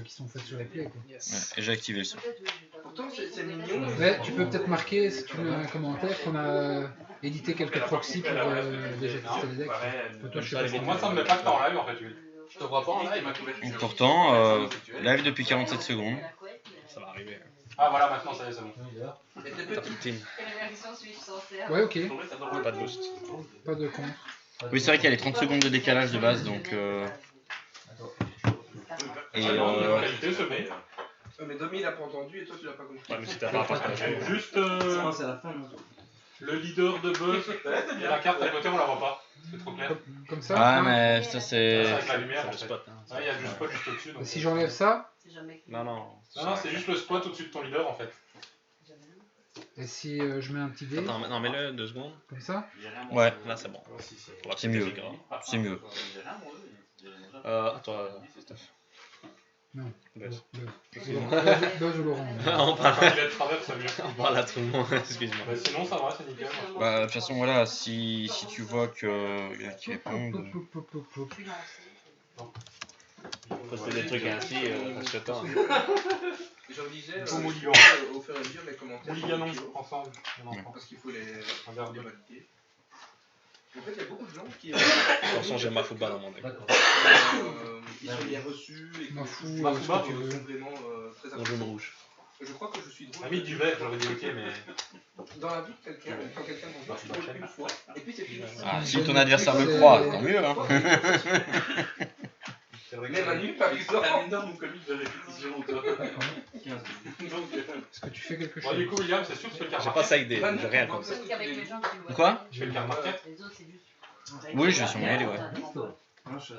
qui sont faites sur les plaies. Quoi. Ouais, et j'ai activé le son. Pourtant, c'est mignon. Ouais, tu peux peut-être marquer, si tu mets un commentaire, qu'on a édité quelques proxys pour déjà tester les decks. Toi, je sais pas. Moi, ça me met pas que t'es en live en fait. Je te vois pas en live. Pourtant, live depuis 47 secondes. Ça va arriver. Ah voilà, maintenant ça y est, c'est bon. Ta poutine. Ouais, ok. Pas de boost. Pas de con. Oui, c'est vrai qu'il y a les 30 secondes de décalage de base, donc... Et Qualité se met. Mais Domi il a pas entendu et toi tu l'as pas compris. Ouais, mais si t'as pas partagé. Juste C'est à la fin. le leader de Buzz et la carte à côté, on la voit pas. C'est trop clair. Comme ça. Ah, hein. mais ça C'est c'est... avec la lumière. C'est en le fait. spot. Ouais, il y a du spot juste au-dessus. Et donc- si j'enlève ça, Non, non. Non, c'est juste le spot au-dessus de ton leader en fait. et si je mets un petit dé, Attends, non, mets-le 2 secondes. comme ça, Ouais, Là, c'est bon. c'est mieux. C'est mieux. À toi, Steph. non. Buzz. Buzz ou Laurent. On Quand parle il est de travers, c'est mieux. on parle à tout le monde, excuse-moi. Mais sinon, ça va, c'est nickel. Bah, de toute façon, voilà, si tu vois qu'il y en a qui répondent... Poster des trucs ainsi, ça se temps. J'en disais Au Mouligan. au fur et à mesure les commentaires. Mouliganon, ensemble. On entend. Parce qu'il faut les Regarde. valider. En fait, il y a beaucoup de gens qui. De toute façon, j'ai ma football dans mon deck. Ils sont bien reçus et M'en qui fous, sont Mafouba, ce que tu veux. vraiment très On jaune rouge. Je crois que je suis drôle. Ami du vert, j'aurais dit ok, mais. Dans la vie de quelqu'un, quand quelqu'un m'en voit, je suis drôle une fois. Et puis c'est fini. Ah, si ton adversaire me croit, tant mieux, hein. C'est vrai Mais Manu, par exemple. Un énorme comique de répétition, toi. Est-ce que tu fais quelque Bon, chose? du coup, William, c'est sûr que tu fais le J'ai quart pas marqué. ça idée, j'ai rien comme ça. Quoi? Je fais le quart marqué. Oui, je vais sûrement y aller, ouais. Non, je suis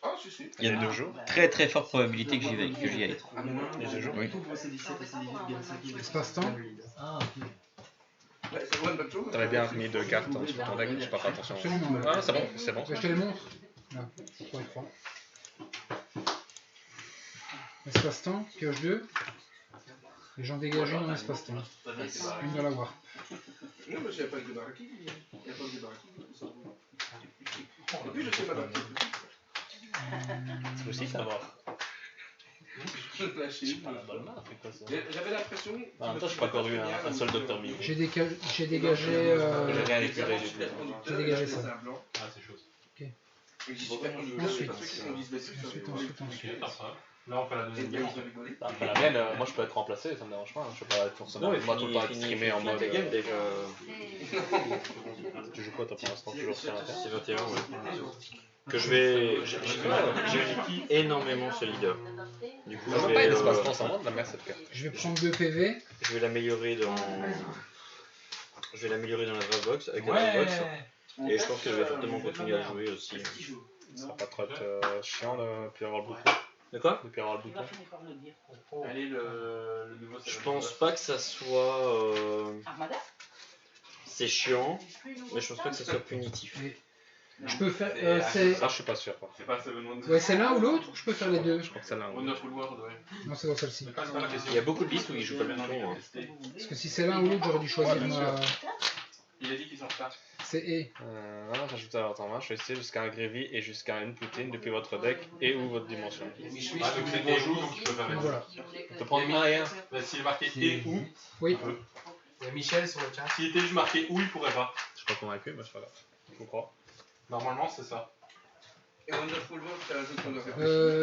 Ah, si, si. Il y a 2 jours. Très très forte probabilité que j'y aille. Les 2 jours. Oui. Espace-temps. Ah, ok. Ouais, c'est vraiment une bonne chose. T'avais bien mis 2 cartes hein, sur ton deck, j'ai pas fait attention. Absolument. Ah, c'est bon, c'est bon. Je te les montre. Là, 3 et 3. Espace-temps, pioche 2. Et j'en dégage une en espace-temps. Une dans la warp. Non, mais il n'y a pas de débarquis. Il n'y a pas de débarquis. Et puis je sais pas d'article. C'est aussi savoir. Lâcher. Ah, la bonne marque, c'est quoi ça? J'avais l'impression. En même temps, j'ai pas encore eu un seul Dr. Mew. J'ai dégagé. J'ai rien éclairé, J'ai dégagé ça. Ah, c'est chaud. Ensuite. Ok, parfait. Là, on fait la deuxième game. Après la mienne, moi je peux être remplacé, ça me dérange pas. Je peux pas être forcément moi tout le temps être streamé en mode. Tu joues quoi toi pour l'instant? Toujours sur Inter? C'est 21, ouais. Que je vais. J'ai énormément ce leader. Du coup, Je veux pas être espace-temps, c'est vraiment de la merde cette carte. Je vais prendre 2 PV. je vais l'améliorer dans. Je vais l'améliorer dans la Dropbox avec la Dropbox. Et je pense que je vais fortement continuer à jouer aussi. Ça va pas trop être chiant depuis avoir le bouton. De quoi? Depuis avoir le bouton. Allez, le nouveau. Je pense pas que ça soit. C'est chiant, mais je pense pas que ça soit punitif. Je peux faire. C'est. Ça, je suis pas sûr. Quoi. C'est pas Seven Wonders. Ouais, c'est l'un ou l'autre ou je peux faire les deux? Je crois que celle-là. Wonderful World, ouais. Non, c'est dans celle-ci. C'est pas la question. Il y a beaucoup de listes où ils jouent pas le bouton. Hein. Parce que si c'est l'un ou l'autre, j'aurais dû choisir ma. Il a dit qu'ils sont en retard. C'est E. Rajoutez à votre main, choisissez jusqu'à un Grévy et jusqu'à une Poutine depuis votre deck et ou votre dimension. Ah, donc c'est qu'on joue, donc tu peux faire les deux. Voilà. Tu peux prendre un et un. Bah, s'il est marqué et ou, Oui. Il y a Michel sur le chat. s'il était juste marqué ou, il pourrait pas. Je suis pas convaincu, mais c'est pas grave. Je vous crois. Normalement, c'est ça. Et Wonderful World, c'est un jeu qu'on doit faire.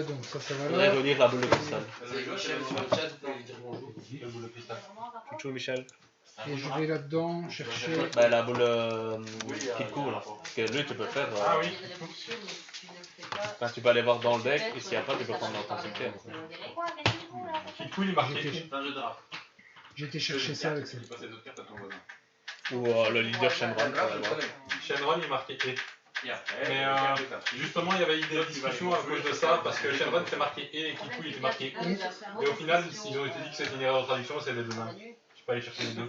Donc ça va Faudrait là. relire la boule de cristal. C'est Michel sur le chat, vous pouvez lui dire bonjour. Le boule de cristal. Chouchou Michel. Et je vais là-dedans chercher. Bah la boule qui court là. Parce que lui tu peux faire. Ah oui. Enfin, tu peux aller voir dans le deck et si après tu peux prendre dans ton cimetière. Kid Cool, il est marqué. C'est un jeu de rap. J'ai été chercher ça avec ça. Tu passes les autres cartes à ton voisin. Ou le leader Shenron. Shenron, il est marqué et. Et après, Mais justement, il y avait eu des discussions à cause de ça, parce que Shenron c'est marqué et Kid Cool il était marqué ou. Et au final, ils ont été dit que c'était une erreur de traduction, c'est les deux mêmes. Je peux aller chercher les deux.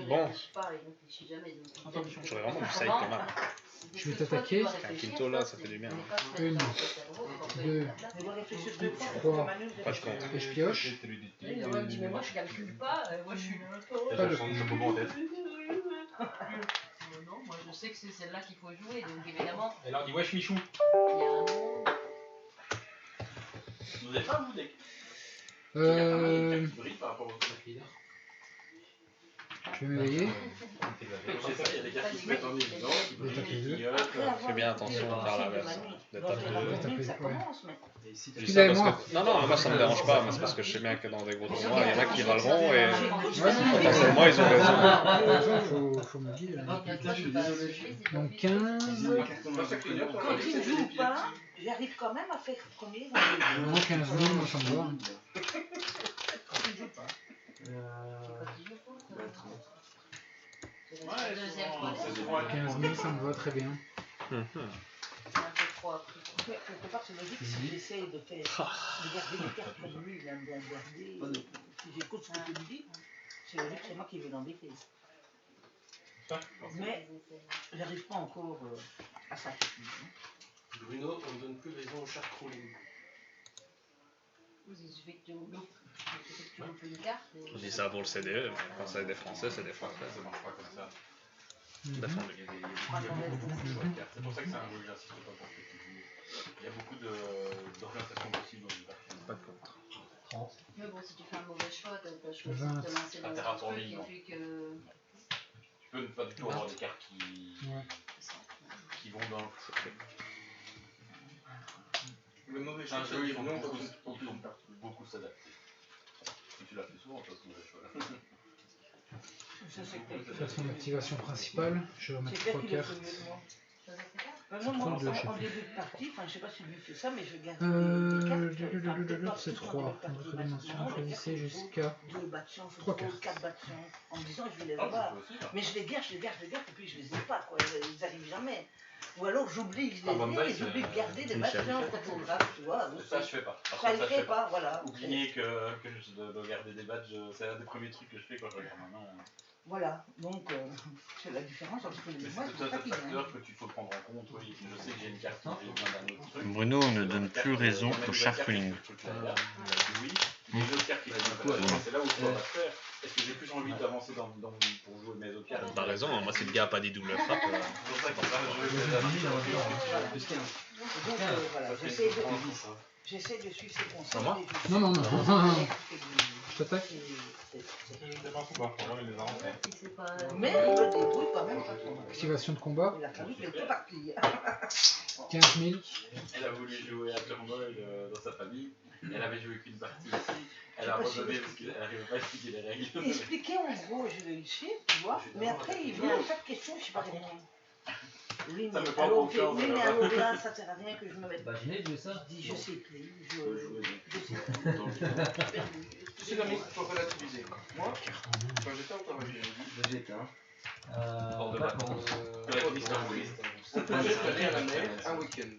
Bon. J'aurais vraiment du side quand même. Je vais t'attaquer. Un quinto là, ça fait du bien. 1, 2, 3. Pas de compte. Et je pioche. Mais moi je calcule pas, moi je suis Et je change de moment en tête. Non, moi je sais que c'est celle-là qu'il faut jouer, donc évidemment. Et là, on dit wesh Michou. Il y a un nom. Vous n'avez pas un deck. Euh, Qui brille par rapport au deck. je vais m'éveiller. C'est ça, il y a des cartes qui se mettent en évidence, qui Je vais taper brillent, qui 2. clignotent. Fais bien attention à faire l'inverse. De taper Je vais deux. taper, Ça ouais. commence, mais. Je dis ça Excusez-moi. parce que... Non, moi ça me dérange pas, mais c'est parce que je sais bien que dans des gros tournois, il y en a qui râleront et Ouais, potentiellement ils ont raison. faut me dire. Ah, putain, je suis désolé. Donc 15. Moi, ça clignote, on a Quand dit il que ne c'était joue des pas, j'arrive quand même à faire premier dans les deux. Vraiment 15 000, moi ça me va. Quand il ne joue pas. C'est la deuxième fois. C'est souvent un 15 000, ça me va très bien. C'est un peu trop appris. Mais quelque part, c'est logique si j'essaye de faire, de garder les cartes comme lui, il aime bien garder. Si j'écoute ce que tu me dis, c'est logique, c'est moi qui vais l'embêter. Mais j'arrive pas encore à ça. Bruno, on ne donne plus raison au char crawling. Il suffit que tu loupes une carte. On dit ça pour le CDE, mais quand c'est des Français, c'est des Français. Ça marche pas comme ça. Défendre. Il y a des choix de cartes. C'est pour ça que c'est un jeu que j'insiste pas pour que tu joues. Il y a beaucoup d'orientations possibles dans une partie. Pas de contre. Mais bon, si tu fais un mauvais choix, t'as le choix 20. de te lancer dans Intérêt à un ton truc lit, et non. puis que. Tu peux ne pas du tout avoir des cartes qui vont dans le. Le mauvais C'est un choix, jeu, c'est il faut non, beaucoup s'adapter. Si tu l'as fait souvent, tu as ce mauvais choix. Ça, c'est clair. Faire son activation principale, je vais C'est remettre clair 3 qu'il est cartes. plus mieux que moi. Ça, c'est clair. Non, moi, Trente-deux, je sais en plus. début de partie, enfin, je sais pas si lui fait ça, mais je garde des cartes. C'est 3. Notre dimension, choisissez jusqu'à. 2 bas de chance, Trois 3 cartes. 4 bas de chance, en me disant je vais les Ah, avoir. tu peux aussi, là. Mais je les garde, et puis je les ai pas, quoi. Ils arrivent jamais. Ou alors j'oublie que je Ah, bon, les ai, et nice, j'oublie de garder des bas de Michel. chance photographes, tu vois. Ça, je fais pas. Par Ça contre, le je fait fais pas, voilà. Oublier que je dois garder des badges, c'est un des premiers trucs que je fais quand je regarde maintenant. Voilà, donc c'est la différence entre les Mais deux. c'est Moi, tout c'est un ça tas qui de vient. facteurs que tu faut prendre en compte. Oui. Je sais que j'ai une carte qui vient d'un autre truc. Bruno ne donne plus raison au sharpling. Oui, mais les autres cartes qui viennent c'est là où je dois faire. Est-ce que j'ai plus envie d'avancer pour jouer mes autres cartes? T'as raison, moi si le gars a pas dit double frappe. C'est pour ça que Et donc voilà, j'essaie de suivre ses conseils. moi et je- Non, non, non. C'est- Je t'attaque. C'est pas fou, il les a rentrés. Si c'est pas. Mais il me débrouille quand même pas trop mal. Activation de combat, Il a fallu que tout parti. 15 000. Elle a voulu jouer à Turmoil dans sa famille. Elle avait joué qu'une partie ici. Elle a abandonné parce qu'elle n'arrivait pas à expliquer les règles. Expliquer en gros, je réussis, tu vois, mais après il vient à chaque question, je sais pas répondre. Oui, Ça mais me prend alors, confiance, oui, mais alors. alors là, ça sert à rien que je me mette. Imaginez de ça. Je dis, je sais plus, je sais Tu sais, l'ami, il faut relativiser. Moi, quand j'étais encore avec les Végéta. Hors de vacances. on projet d'aller à la mer un week-end.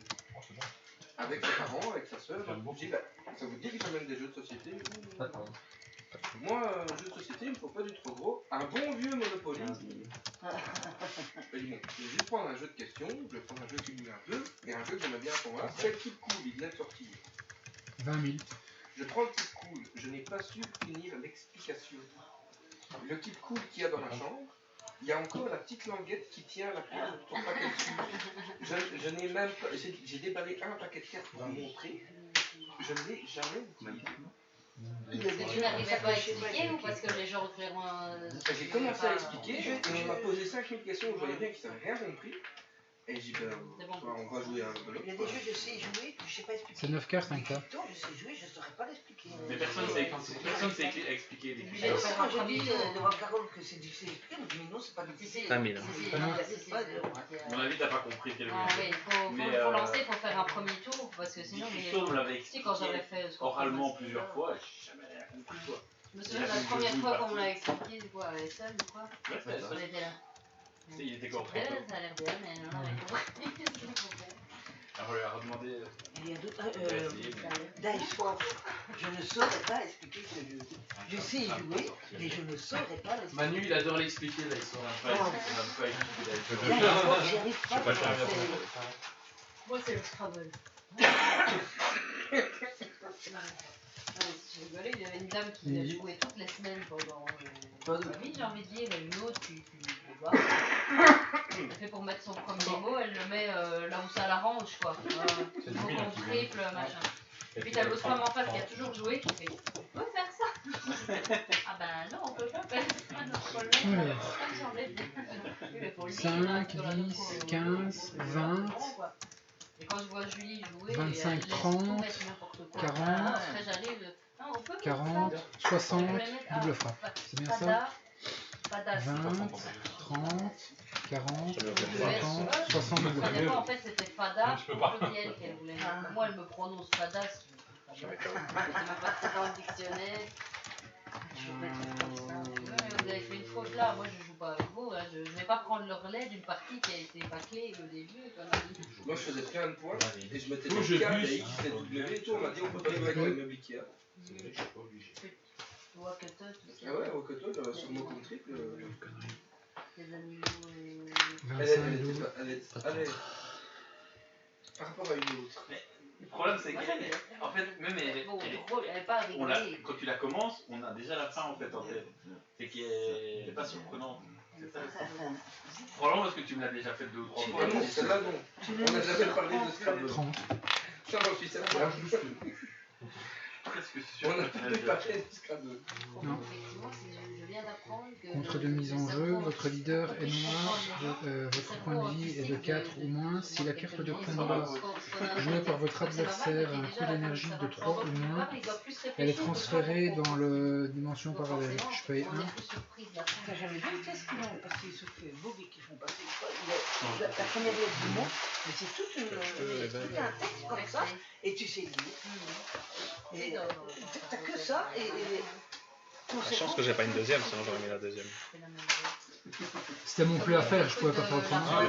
Avec ses parents, avec sa soeur. Je dis, bah, ça vous dit que j'amène des jeux de société ou- Moi, jeu de société, il ne faut pas du trop gros. Un bon vieux Monopoly. Je dis, bon, je vais juste prendre un jeu de questions, je vais prendre un jeu qui me met un peu, et un jeu que j'aimais bien pour moi. C'est le Keep Cool, il venait de sortir. 20 000. Je prends le Keep Cool, je n'ai pas su finir l'explication. Le Keep Cool qu'il y a dans la chambre, il y a encore la petite languette qui tient la pierre de ton paquet dessus. Je n'ai même pas. J'ai déballé un paquet de cartes pour vous montrer. Je ne l'ai jamais utilisé. Tu n'arrivais pas à expliquer ou parce que les gens verront. J'ai commencé à expliquer et on m'a posé 5000 questions, je voyais bien qu'ils n'avaient rien compris. Et j'ai dit, ben, on va jouer à un peu. Il y a des jeux, je sais jouer, que je sais pas expliquer. C'est 9 cartes, un cas. Pourtant, je sais jouer, je saurais pas l'expliquer. Mais personne sait expliquer les J'ai questions. quand je dis devant Carole que c'est difficile à expliquer, on me dit mais non, c'est pas difficile. 5 000. À mon avis, t'as pas compris quel Ah oui, il faut lancer pour faire un premier tour parce que sinon. on me l'avait Si, quand j'avais expliqué fait. oralement plusieurs fois, j'ai jamais rien compris quoi. Je me souviens de la première fois qu'on me l'a expliqué, quoi, avec seul ou quoi. Ouais, c'était ça. On était là. Il était contre. Ça a l'air bien, mais non, mais Alors, on lui a redemandé. Il y a d'autres. Dice Force, je ne saurais pas expliquer ce jeu. Je sais y jouer, mais je ne saurais pas l'expliquer. Manu, il adore l'expliquer, là, ils sont là. Dice Force, j'y arrive pas. moi, c'est le Scrabble. Je rigolais, il y avait une dame qui a joué toutes les semaines pendant sa vie, j'ai envie de dire, et une autre qui le voit. Elle fait pour mettre son premier mot, elle le met là où ça l'arrange, quoi. C'est Il faut lui, là, qu'on qui triple, machin. Puis t'as l'autre femme en face qui a toujours joué qui fait on peut faire ça. Ah ben non, on peut pas faire ça. Non, faut le mettre. Alors. Ça me semblait bien. Oui, mais faut le dire, 5, parce que 10, 15, 20, Et quand je vois Julie jouer, 25, elle laisse 30, tout mettre n'importe quoi. 40, Après j'arrive, non, on peut mettre 40, ça. 60, On peut mettre- ah, double frappe. C'est bien ça? Fada, Fada, 20, c'est 30, 40, Ça me fait 50, 60 double ça frappe. dépend, en fait, c'était Fada Je peux ou pas. pluriel qu'elle voulait mettre. Moi, elle me prononce Fada. C'est même pas dans le dictionnaire. Je vais mettre comme ça. Ouais, vous avez fait une faute là. Moi, je joue pas avec vous. Hein. Je vais pas prendre le relais d'une partie qui a été bâclée au début. Moi je faisais plein de points et je mettais Oh, des j'ai câbles vu. et X et W et tout. On m'a dit on peut pas jouer avec le meuble Ikea. Tu vois que toi, tout ça. Ah ouais, au Coton, sur mon compte triple. Les animaux. Elle est. Par rapport à une autre. Le problème, c'est qu'en fait, même Bon, elle est pas rigolée. quand tu la commences, on a déjà la fin en fait en tête. C'est qu'elle n'est pas surprenante. C'est ça le problème. Probablement parce que tu me l'as déjà fait 2 ou 3 fois. Ah non, celle-là non. On a déjà parlé de Scrabble. 30. Ça j'en suis certain. Presque sûr. On a plus parlé de Scrabble. Non. Effectivement, je viens d'apprendre que. Contre de mise en jeu, votre leader est noir, votre point de vie est de 4 ou moins. Si la carte de combat jouée par votre adversaire a un coût d'énergie de 3 ou moins, elle est transférée dans la dimension parallèle. Je paye 1. T'as jamais vu le test qu'ils ont passé sur Facebook et qu'ils font passer la première lettre du mot, mais c'est tout un texte comme ça, et tu sais lire. Et t'as que ça, et La chance que j'ai pas une deuxième, sinon j'aurais mis la deuxième. C'était mon plus à faire, je pouvais pas faire autrement.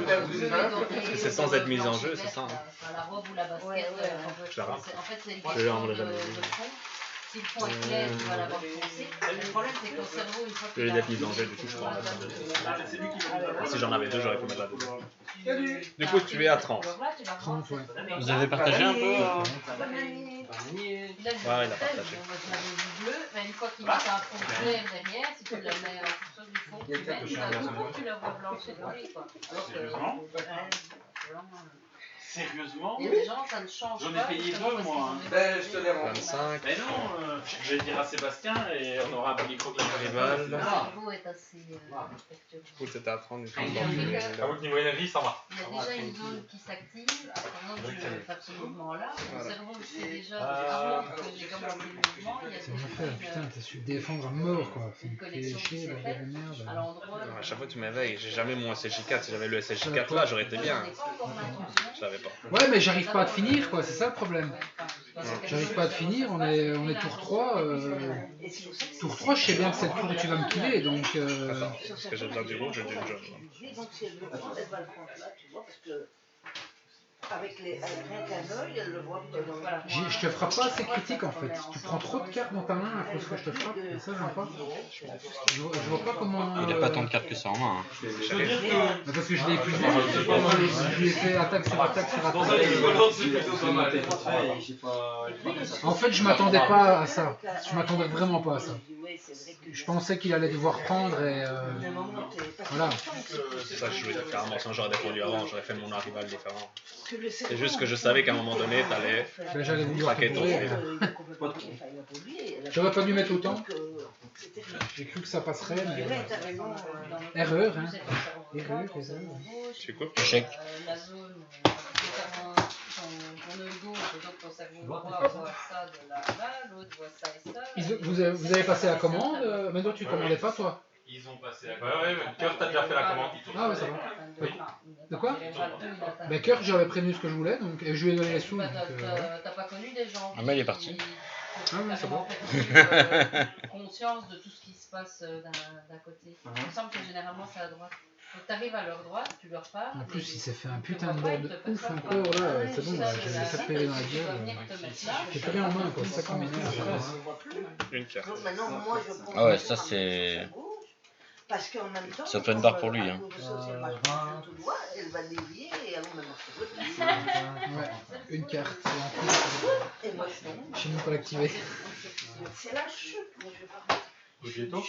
C'est sans être mise en jeu, c'est ça. La robe ou la basket. Je la rate. En fait, c'est une Je l'ai, on question l'a jamais de vu. fond. Si le fond est clair, tu vas l'avoir foncé. Le problème, c'est que ton cerveau, une fois Je vais les mise en jeu, du coup je prends la deuxième. Si j'en avais deux, j'aurais pu mettre la deuxième. Du coup, tu es à 30. 30, ouais. Vous avez partagé un peu Il a Ouais, il a partagé. bleu, mais une fois qu'il met un fond clair derrière, si tu le mets en fonction du fond que tu mets, tu vas tout coup, tu le vois blanc chez toi. Alors que. Sérieusement Sérieusement Il y a des gens, ça ne change J'en ai pas. payé justement, 2 parce moi. qu'ils ont Ben, je te les rends. 25. Mais non, je vais dire à Sébastien et on aura un micro qui Rival. Le cerveau est assez respectueux. Du coup, c'était à 30. Du coup, Il y a donc, J'avoue que niveau énergie, ça va. Il y a déjà une zone qui s'active, à pendant que je vais faire ce mouvement-là. Mon cerveau sait déjà que j'ai commencé le mouvement. Il y a C'est bien fait, putain, t'as su défendre à mort quoi. C'est une chier, la gueule de merde. à l'endroit. non, à chaque fois, tu m'éveilles. J'ai jamais mon SLJ4. Si j'avais le SLJ4 là, j'aurais été bien. Je l'avais pas. Ouais, mais j'arrive pas à te finir quoi, c'est ça le problème. J'arrive pas à te finir, on est tour 3. Tour 3, je sais bien que c'est le tour où tu vas me killer donc. Attends, parce que j'ai besoin du rouge et du jaune. donc si elle veut prendre, elle va le prendre là, tu vois, parce que avec rien qu'un œil, elle le voit. Je te frappe pas assez critique en fait. Tu prends trop de cartes dans ta main à cause que je te frappe, et ça j'aime pas. Je vois pas comment. Il a pas tant de cartes que ça en main. Hein. Je veux dire que. Parce que je l'ai épuisé, je sais pas moi, je lui ai fait attaque sur attaque sur Dans un attaque. équivalent, c'est plutôt pas mal. En fait, je m'attendais pas à ça. Je m'attendais vraiment pas à ça. Je pensais qu'il allait devoir prendre et voilà. C'est ça que je jouais différemment. Sinon, j'aurais défendu avant. J'aurais fait mon arrival différent. C'est juste que je savais qu'à un moment donné, t'allais Ben, j'allais vouloir te craquer ton courir. truc. J'aurais pas dû mettre autant. J'ai cru que ça passerait, mais erreur, hein. Erreur. Tu coupes. Échec. La zone, notamment ton œil gauche, et donc ton cerveau droit voit ça de là, l'autre voit ça et ça. Vous avez passé la commande, maintenant tu commandais pas toi. Ils ont passé à Ouais, mais Cœur, t'as déjà fait la commande. Ah ouais, ça va. Oui. De quoi Ben Kirk, j'avais prévenu ce que je voulais, donc, et je lui ai donné les sous. Bah, Donc, t'as pas connu des gens Ah, mais il est parti. Ah oui, c'est bon. Conscience de tout ce qui se passe d'un côté. Il me semble que généralement c'est à droite. Donc t'arrives à leur droite, tu leur parles. En plus, il s'est fait un putain de board de ouf encore là, c'est bon, là, j'ai ça pété dans la gueule. J'ai plus rien en main quoi, c'est ça qui m'énerve. Une carte. Ah ouais, ça c'est. Parce qu'en même temps, C'est open bar pour lui, hein. Elle va dévier et elle va même Ouais, une carte, et moi je tombe. je sais même pas l'activer. C'est la chute, moi je vais pas Au ghetto.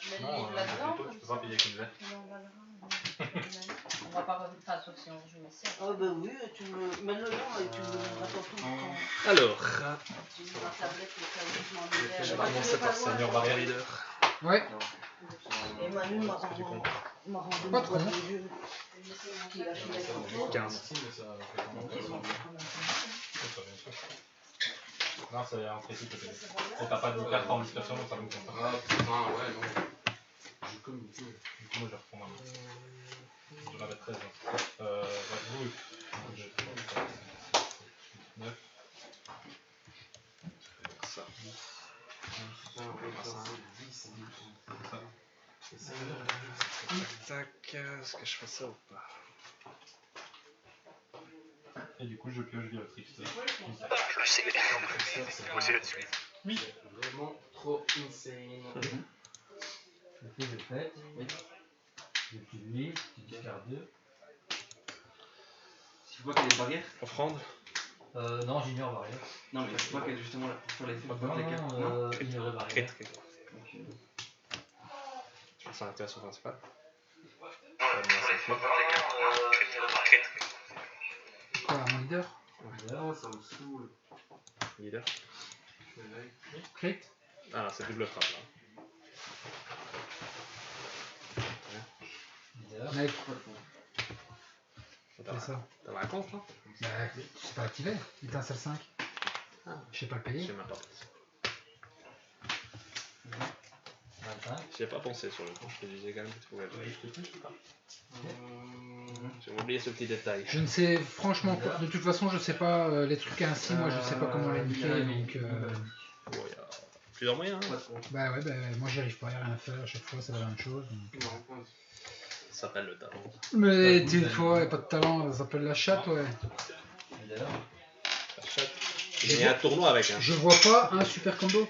Je mets le Non, livre là-dedans. tu peux pas payer comme ça. on va pas revenir, enfin, sauf si on joue ici. Ah bah oui, tu me... Maintenant, tu me racontes tout quand... Alors, Tu mets ma tablette au cas où je m'en je vais vais. commencer par Seigneur Barrière Leader. Ouais. Et Manu m'a rendu une Pas trop. boîte de jeux qu'il a acheté à Porto. 15. Non, c'est un précis que c'est. Et t'as pas de carte en discrétion, donc ça me compte pas. Ah putain, ouais, non. Je communique. Du coup, moi je vais reprendre un peu. J'en avais 13. Ouais, oui. 9. Ça. Tac, est-ce que je fais ça ou pas? Et du coup, je pioche Villatrix. Aussi là-dessus. Oui. Vraiment trop insane. Ok, je fais. Oui. Je tue lui, tu discardes 2. Tu vois qu'il y a des barrières? Offrande? Non, j'ignore barrière. Non, mais tu vois qu'il y a justement là, sur les films, Non, les cartes. Non, ignore barrière. Je fais ça à l'intégration principale. Quoi, un leader? Oh, ça me saoule. Leader. Je fais like. Crit? Ah, c'est double frappe là. Leader. Mec, T'as c'est ça. T'as un compte là? Bah, c'est pas activé. Étincelle 5. Je sais pas le payer. J'ai même pas pensé. 25. J'y ai pas pensé sur le coup, je te disais quand même que tu pouvais le faire. J'ai oublié ce petit détail. Je ne sais franchement pas. De toute façon, je sais pas les trucs ainsi. Moi, je sais pas comment les niquer. Donc, Bon, il y a plusieurs moyens. Hein. bah ouais, bah, moi j'y arrive pas. Y a rien à faire. À chaque fois, c'est la même chose. Donc. Ça s'appelle le talent. Mais une fois, y a pas de talent. Ça s'appelle la chatte, ouais. Leader. La chatte. J'ai gagné un tournoi avec un. Je vois pas un super combo.